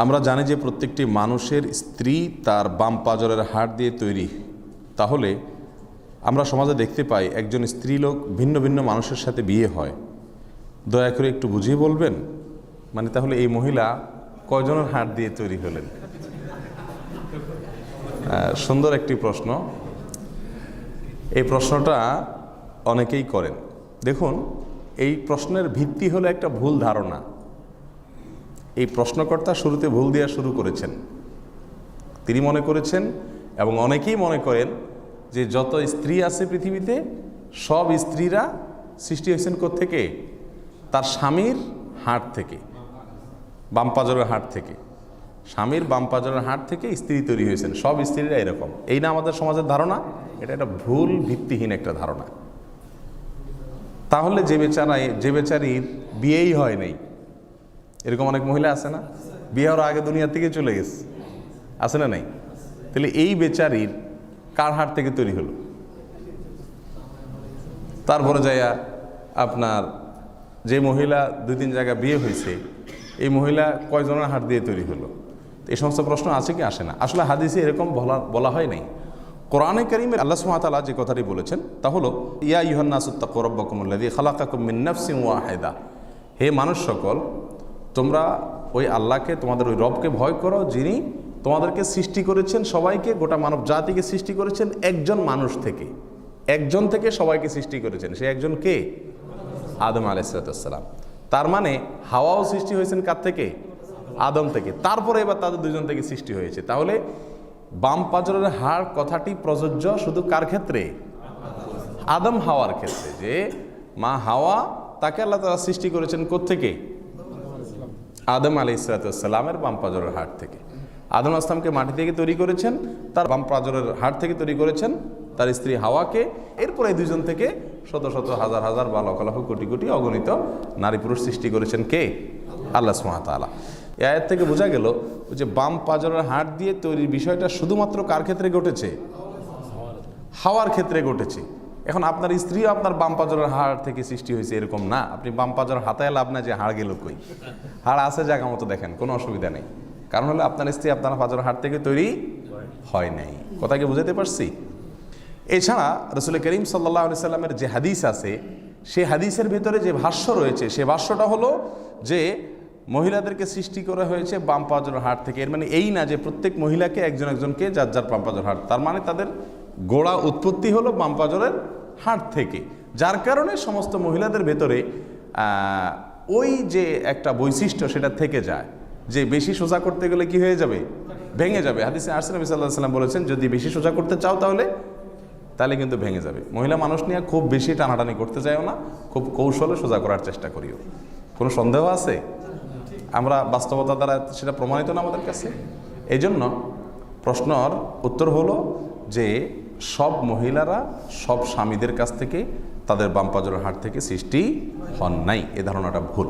আমরা জানি যে প্রত্যেকটি মানুষের স্ত্রী তার বাম পাঁজরের হাড় দিয়ে তৈরি। তাহলে আমরা সমাজে দেখতে পাই একজন স্ত্রীলোক ভিন্ন ভিন্ন মানুষের সাথে বিয়ে হয়। দয়া করে একটু বুঝিয়ে বলবেন, মানে তাহলে এই মহিলা কয়জনের হাড় দিয়ে তৈরি হলেন? সুন্দর একটি প্রশ্ন। এই প্রশ্নটা অনেকেই করেন। দেখুন, এই প্রশ্নের ভিত্তি হলো একটা ভুল ধারণা। এই প্রশ্নকর্তা শুরুতে ভুল দেওয়া শুরু করেছেন। তিনি মনে করেছেন এবং অনেকেই মনে করেন যে যত স্ত্রী আছে পৃথিবীতে সব স্ত্রীরা সৃষ্টি হয়েছেন কোত্থেকে? তার স্বামীর হাড় থেকে, বাম পাঁজরের হাড় থেকে। স্বামীর বাম পাঁজরের হাড় থেকে স্ত্রী তৈরি হয়েছেন, সব স্ত্রীরা এরকম। এই না আমাদের সমাজের ধারণা? এটা একটা ভুল ভিত্তিহীন একটা ধারণা। তাহলে যে বেচারির বিয়েই হয় নাই, এরকম অনেক মহিলা আছে না, বিয়ে হওয়ার আগে দুনিয়া থেকে চলে গেছে, আছে না নাই? তাহলে এই বেচারির কার হাড় থেকে তৈরি হলো? তারপরে যাইয়া আপনার যে মহিলা 2-3 জায়গায় বিয়ে হয়েছে, এই মহিলা কয়জনের হাড় দিয়ে তৈরি হলো? এই সমস্ত প্রশ্ন আছে কি আসে না? আসলে হাদিসে এরকম বলা হয় নাই। কোরআনে কারীমে আল্লাহ সুবহানাহু ওয়া তাআলা যে কথাটি বলেছেন তা হলো, ইয়া আইয়ুহান নাসু তাকু রাব্বাকুমুল্লাযী খালাকাকুম মিন নাফসিন ওয়াহিদা। হে মানুষ সকল, তোমরা ওই আল্লাহকে, তোমাদের ওই রবকে ভয় করো, যিনি তোমাদেরকে সৃষ্টি করেছেন, সবাইকে, গোটা মানব জাতিকে সৃষ্টি করেছেন একজন মানুষ থেকে। একজন থেকে সবাইকে সৃষ্টি করেছেন। সে একজন কে? আদম আলাইহিস সালাম। তার মানে হাওয়াও সৃষ্টি হয়েছেন কার থেকে? আদম থেকে। তারপরে এবার তাদের দুজন থেকে সৃষ্টি হয়েছে। তাহলে বাম পাঁজরের হাড় কথাটি প্রযোজ্য শুধু কার ক্ষেত্রে? আদম হাওয়ার ক্ষেত্রে। যে মা হাওয়া, তাকে আল্লাহ তাআলা সৃষ্টি করেছেন কোত্থেকে? আদম আলাইহিস সালামের বাম পাঁজরের হাড় থেকে। আদম আসলামকে মাটি থেকে তৈরি করেছেন, তার বাম পাঁজরের হাড় থেকে তৈরি করেছেন তার স্ত্রী হাওয়াকে। এরপরে এই দুজন থেকে শত শত হাজার হাজার বা লক্ষ লক্ষ কোটি কোটি অগণিত নারী পুরুষ সৃষ্টি করেছেন কে? আল্লাহ সুবহানাহু ওয়া তাআলা। এই আয়াত থেকে বোঝা গেল যে বাম পাঁজরের হাড় দিয়ে তৈরির বিষয়টা শুধুমাত্র কার ক্ষেত্রে ঘটেছে? হাওয়ার ক্ষেত্রে ঘটেছে। এখন আপনার স্ত্রীও আপনার বাম পাঁজরের হাড় থেকে সৃষ্টি হয়েছে এরকম না। আপনি বাম পাঁজর হাতায় লাভ না যে হাড় গেল কই। হাড় আছে জায়গা মতো, দেখেন, কোনো অসুবিধা নেই। কারণ হলো আপনার স্ত্রী আপনার পাঁজরের হাড় থেকে তৈরি হয় নাই। কথা কি বুঝাতে পারছি? এছাড়া রাসূল করিম সাল্লাল্লাহু আলাইহি সাল্লামের যে হাদিস আছে, সেই হাদিসের ভিতরে যে ভাষ্য রয়েছে, সে ভাষ্যটা হলো যে মহিলাদেরকে সৃষ্টি করা হয়েছে বাম পাঁজরের হাড় থেকে। এর মানে এই না যে প্রত্যেক মহিলাকে একজন একজনকে যার যার বাম পাঁজরের হাড়, তার মানে তাদের গোড়া উৎপত্তি হলো বাম পাঁজরের হাড় থেকে। যার কারণে সমস্ত মহিলাদের ভেতরে ওই যে একটা বৈশিষ্ট্য সেটা থেকে যায় যে বেশি সোজা করতে গেলে কি হয়ে যাবে? ভেঙে যাবে। হাদিসে আসছে, নবী সাল্লাল্লাহু আলাইহি সাল্লাম বলেছেন, যদি বেশি সোজা করতে চাও তাহলে কিন্তু ভেঙে যাবে। মহিলা মানুষ নিয়ে খুব বেশি টানাটানি করতে চাইও না, খুব কৌশলে সোজা করার চেষ্টা করিও। কোনো সন্দেহ আছে? আমরা বাস্তবতা দ্বারা সেটা প্রমাণিত না আমাদের কাছে। এই জন্য প্রশ্নর উত্তর হলো যে সব মহিলারা সব স্বামীদের কাছ থেকে তাদের বাম পাঁজরের হাড় থেকে সৃষ্টি হন নাই। এ ধারণাটা ভুল।